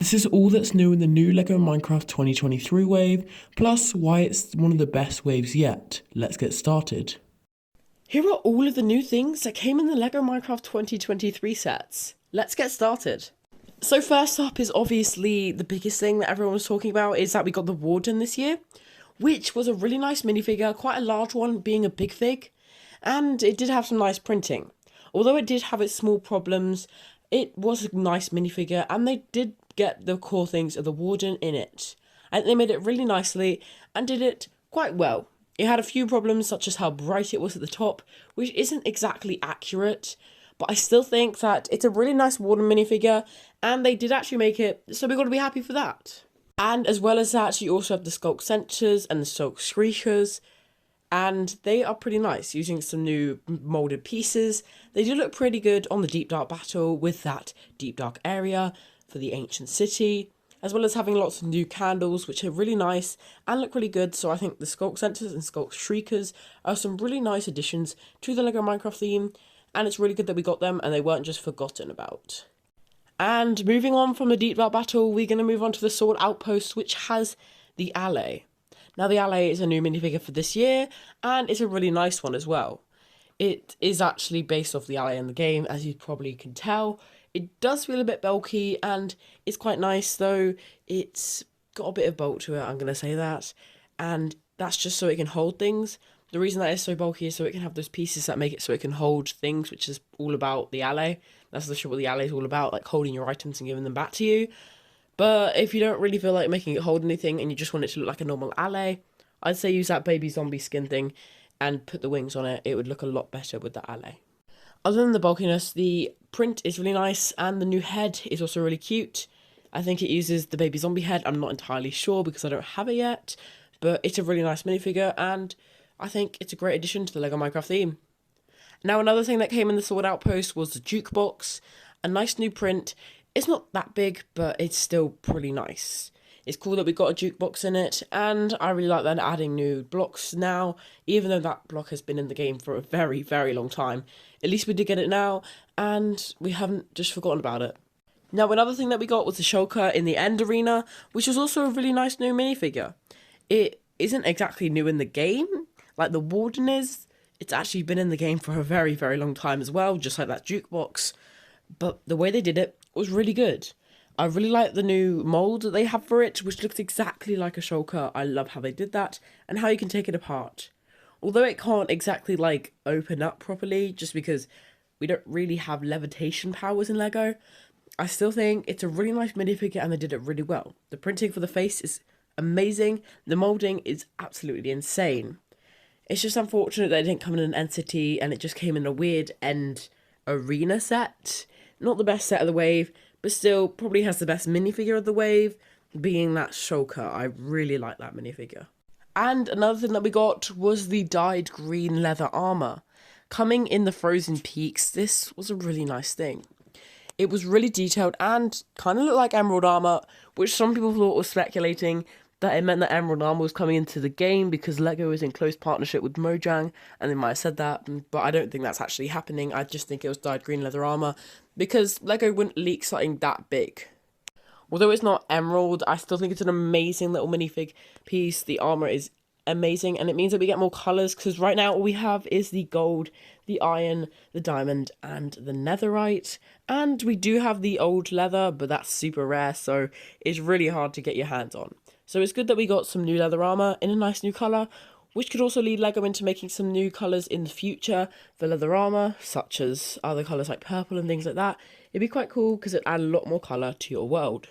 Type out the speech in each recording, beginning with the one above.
This is all that's new in the new LEGO Minecraft 2023 wave, plus why it's one of the best waves yet. Let's get started. Here are all of the new things that came in the LEGO Minecraft 2023 sets. Let's get started. So first up is obviously the biggest thing that everyone was talking about is that we got the Warden this year, which was a really nice minifigure, quite a large one being a big fig, and it did have some nice printing. Although it did have its small problems, it was a nice minifigure and they did get the core things of the Warden in it. And they made it really nicely and did it quite well. It had a few problems such as how bright it was at the top, which isn't exactly accurate, but I still think that it's a really nice Warden minifigure and they did actually make it, so we've got to be happy for that. And as well as that, you also have the Skulk Senters and the Skulk Screechers, and they are pretty nice, using some new moulded pieces. They do look pretty good on the Deep Dark battle with that Deep Dark area for the ancient city, as well as having lots of new candles, which are really nice and look really good. So I think the Skulk Senters and Skulk Shriekers are some really nice additions to the LEGO Minecraft theme, and it's really good that we got them and they weren't just forgotten about. And moving on from the Deep Dark battle, we're going to move on to the Sword Outpost, which has the Alley. Now, the Alley is a new minifigure for this year, and it's a really nice one as well. It is actually based off the Alley in the game, as you probably can tell. It does feel a bit bulky, and it's quite nice, though. It's got a bit of bulk to it, I'm going to say that. And that's just so it can hold things. The reason that it's so bulky is so it can have those pieces that make it so it can hold things, which is all about the Alley. That's literally what the Alley is all about, like holding your items and giving them back to you. But if you don't really feel like making it hold anything and you just want it to look like a normal Alley, I'd say use that baby zombie skin thing and put the wings on it. It would look a lot better with the Alley. Other than the bulkiness, the print is really nice and the new head is also really cute. I think it uses the baby zombie head. I'm not entirely sure because I don't have it yet, but it's a really nice minifigure and I think it's a great addition to the LEGO Minecraft theme. Now, another thing that came in the Sword Outpost was the jukebox. A nice new print. It's not that big, but it's still pretty nice. It's cool that we got a jukebox in it, and I really like that adding new blocks now, even though that block has been in the game for a very, very long time. At least we did get it now, and we haven't just forgotten about it. Now, another thing that we got was the Shulker in the End Arena, which was also a really nice new minifigure. It isn't exactly new in the game, like the Warden is. It's actually been in the game for a very, very long time as well, just like that jukebox. But the way they did it was really good. I really like the new mould that they have for it, which looks exactly like a Shulker. I love how they did that and how you can take it apart. Although it can't exactly like open up properly just because we don't really have levitation powers in LEGO, I still think it's a really nice minifigure and they did it really well. The printing for the face is amazing. The moulding is absolutely insane. It's just unfortunate that it didn't come in an End City and it just came in a weird End Arena set. Not the best set of the wave, but still probably has the best minifigure of the wave, being that Shulker. I really like that minifigure. And another thing that we got was the dyed green leather armour. Coming in the Frozen Peaks, this was a really nice thing. It was really detailed and kind of looked like emerald armour, which some people thought was speculating that it meant that emerald armour was coming into the game because LEGO is in close partnership with Mojang, and they might have said that, but I don't think that's actually happening. I just think it was dyed green leather armour because LEGO wouldn't leak something that big. Although it's not emerald, I still think it's an amazing little minifig piece. The armour is amazing, and it means that we get more colours because right now all we have is the gold, the iron, the diamond, and the netherite. And we do have the old leather, but that's super rare, so it's really hard to get your hands on. So it's good that we got some new leather armour in a nice new colour, which could also lead LEGO into making some new colours in the future for leather armour, such as other colours like purple and things like that. It'd be quite cool because it'd add a lot more colour to your world.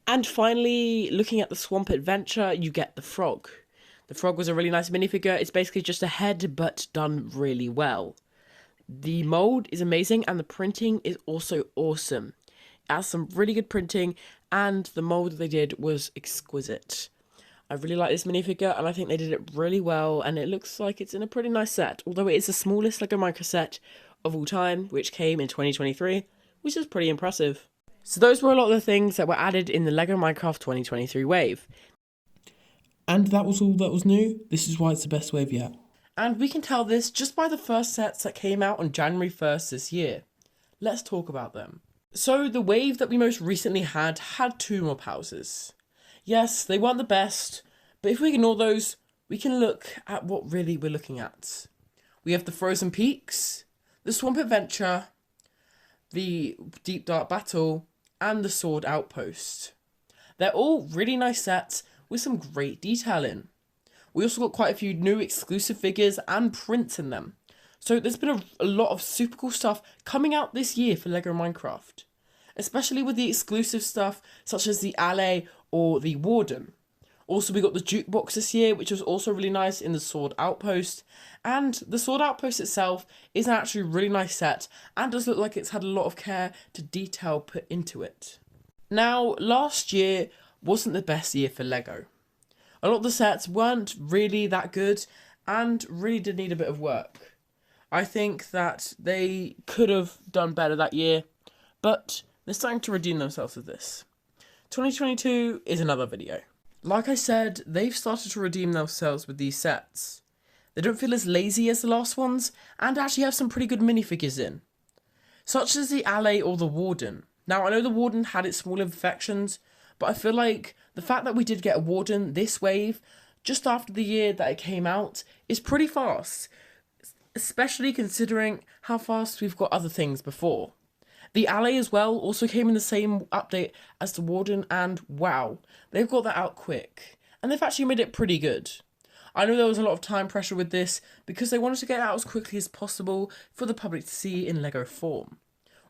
And finally, looking at the Swamp Adventure, you get the frog. The frog was a really nice minifigure. It's basically just a head, but done really well. The mould is amazing and the printing is also awesome. It has some really good printing and the mould that they did was exquisite. I really like this minifigure and I think they did it really well and it looks like it's in a pretty nice set, although it is the smallest LEGO Minecraft set of all time, which came in 2023, which is pretty impressive. So those were a lot of the things that were added in the LEGO Minecraft 2023 wave. And that was all that was new. This is why it's the best wave yet. And we can tell this just by the first sets that came out on January 1st this year. Let's talk about them. So the wave that we most recently had two mob houses. Yes, they weren't the best, but if we ignore those, we can look at what really we're looking at. We have the Frozen Peaks, the Swamp Adventure, the Deep Dark Battle, and the Sword Outpost. They're all really nice sets with some great detail in. We also got quite a few new exclusive figures and prints in them. So there's been a lot of super cool stuff coming out this year for LEGO Minecraft. Especially with the exclusive stuff such as the Alley or the Warden. Also, we got the jukebox this year, which was also really nice in the Sword Outpost. And the Sword Outpost itself is an actually really nice set and does look like it's had a lot of care to detail put into it. Now, last year wasn't the best year for LEGO. A lot of the sets weren't really that good and really did need a bit of work. I think that they could have done better that year, but they're starting to redeem themselves with this. 2022 is another video. Like I said, they've started to redeem themselves with these sets. They don't feel as lazy as the last ones, and actually have some pretty good minifigures in. Such as the Alley or the Warden. Now, I know the Warden had its small imperfections, but I feel like the fact that we did get a Warden this wave, just after the year that it came out, is pretty fast. Especially considering how fast we've got other things before. The Alley as well also came in the same update as the Warden, and wow, they've got that out quick. And they've actually made it pretty good. I know there was a lot of time pressure with this because they wanted to get it out as quickly as possible for the public to see in LEGO form.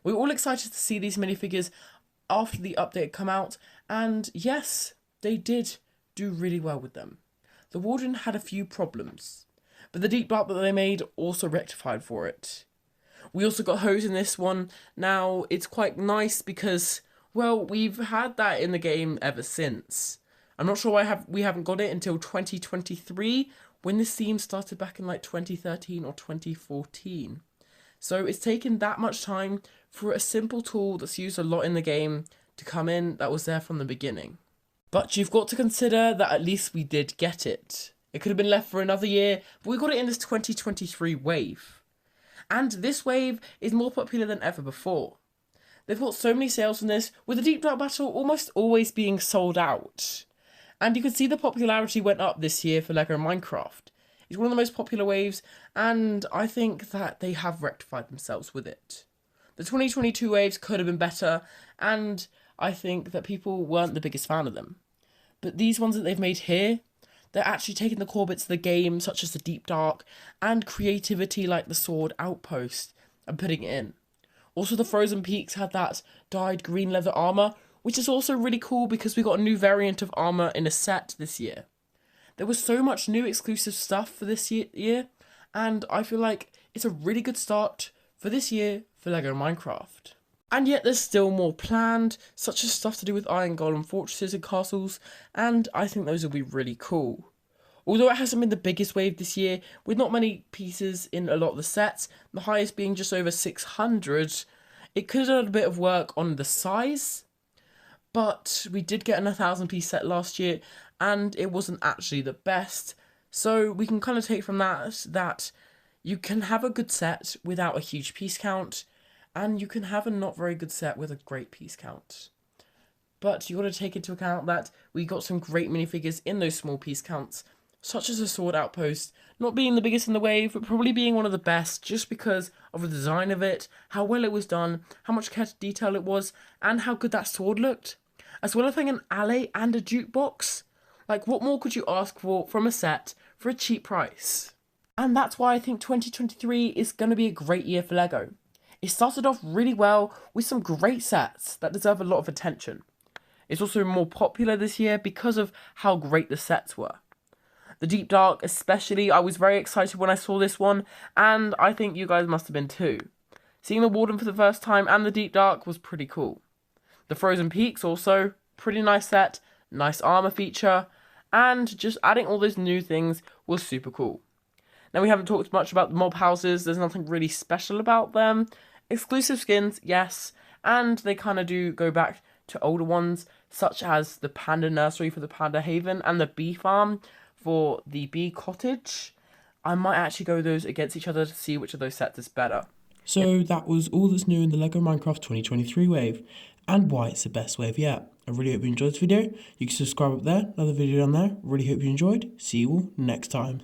We were all excited to see these minifigures after the update come out, and yes, they did do really well with them. The Warden had a few problems, but the deep dark that they made also rectified for it. We also got hose in this one. Now, it's quite nice because, well, we've had that in the game ever since. I'm not sure why we haven't got it until 2023, when this theme started back in like 2013 or 2014. So it's taken that much time for a simple tool that's used a lot in the game to come in that was there from the beginning. But you've got to consider that at least we did get it. It could have been left for another year, but we got it in this 2023 wave. And this wave is more popular than ever before. They've got so many sales from this, with the Deep Dark Battle almost always being sold out. And you can see the popularity went up this year for LEGO Minecraft. It's one of the most popular waves, and I think that they have rectified themselves with it. The 2022 waves could have been better, and I think that people weren't the biggest fan of them. But these ones that they've made here, they're actually taking the core bits of the game, such as the Deep Dark, and creativity like the Sword Outpost, and putting it in. Also, the Frozen Peaks had that dyed green leather armour, which is also really cool because we got a new variant of armour in a set this year. There was so much new exclusive stuff for this year, and I feel like it's a really good start for this year for LEGO Minecraft. And yet there's still more planned, such as stuff to do with Iron Golem fortresses and castles, and I think those will be really cool. Although it hasn't been the biggest wave this year, with not many pieces in a lot of the sets, the highest being just over 600, it could have done a bit of work on the size, but we did get an 1,000-piece set last year, and it wasn't actually the best, so we can kind of take from that you can have a good set without a huge piece count, and you can have a not very good set with a great piece count. But you got to take into account that we got some great minifigures in those small piece counts, such as the Sword Outpost, not being the biggest in the wave, but probably being one of the best just because of the design of it, how well it was done, how much care to detail it was, and how good that sword looked. As well as having an alley and a jukebox. Like, what more could you ask for from a set for a cheap price? And that's why I think 2023 is going to be a great year for LEGO. It started off really well with some great sets that deserve a lot of attention. It's also more popular this year because of how great the sets were. The Deep Dark especially, I was very excited when I saw this one, and I think you guys must have been too. Seeing the Warden for the first time and the Deep Dark was pretty cool. The Frozen Peaks also, pretty nice set, nice armor feature, and just adding all those new things was super cool. Now, we haven't talked much about the mob houses, there's nothing really special about them. Exclusive skins, yes, and they kind of do go back to older ones, such as the Panda Nursery for the Panda Haven and the Bee Farm for the Bee Cottage. I might actually go those against each other to see which of those sets is better. So that was all that's new in the LEGO Minecraft 2023 wave, and why it's the best wave yet. I really hope you enjoyed this video. You can subscribe up there, another video down there. Really hope you enjoyed. See you all next time.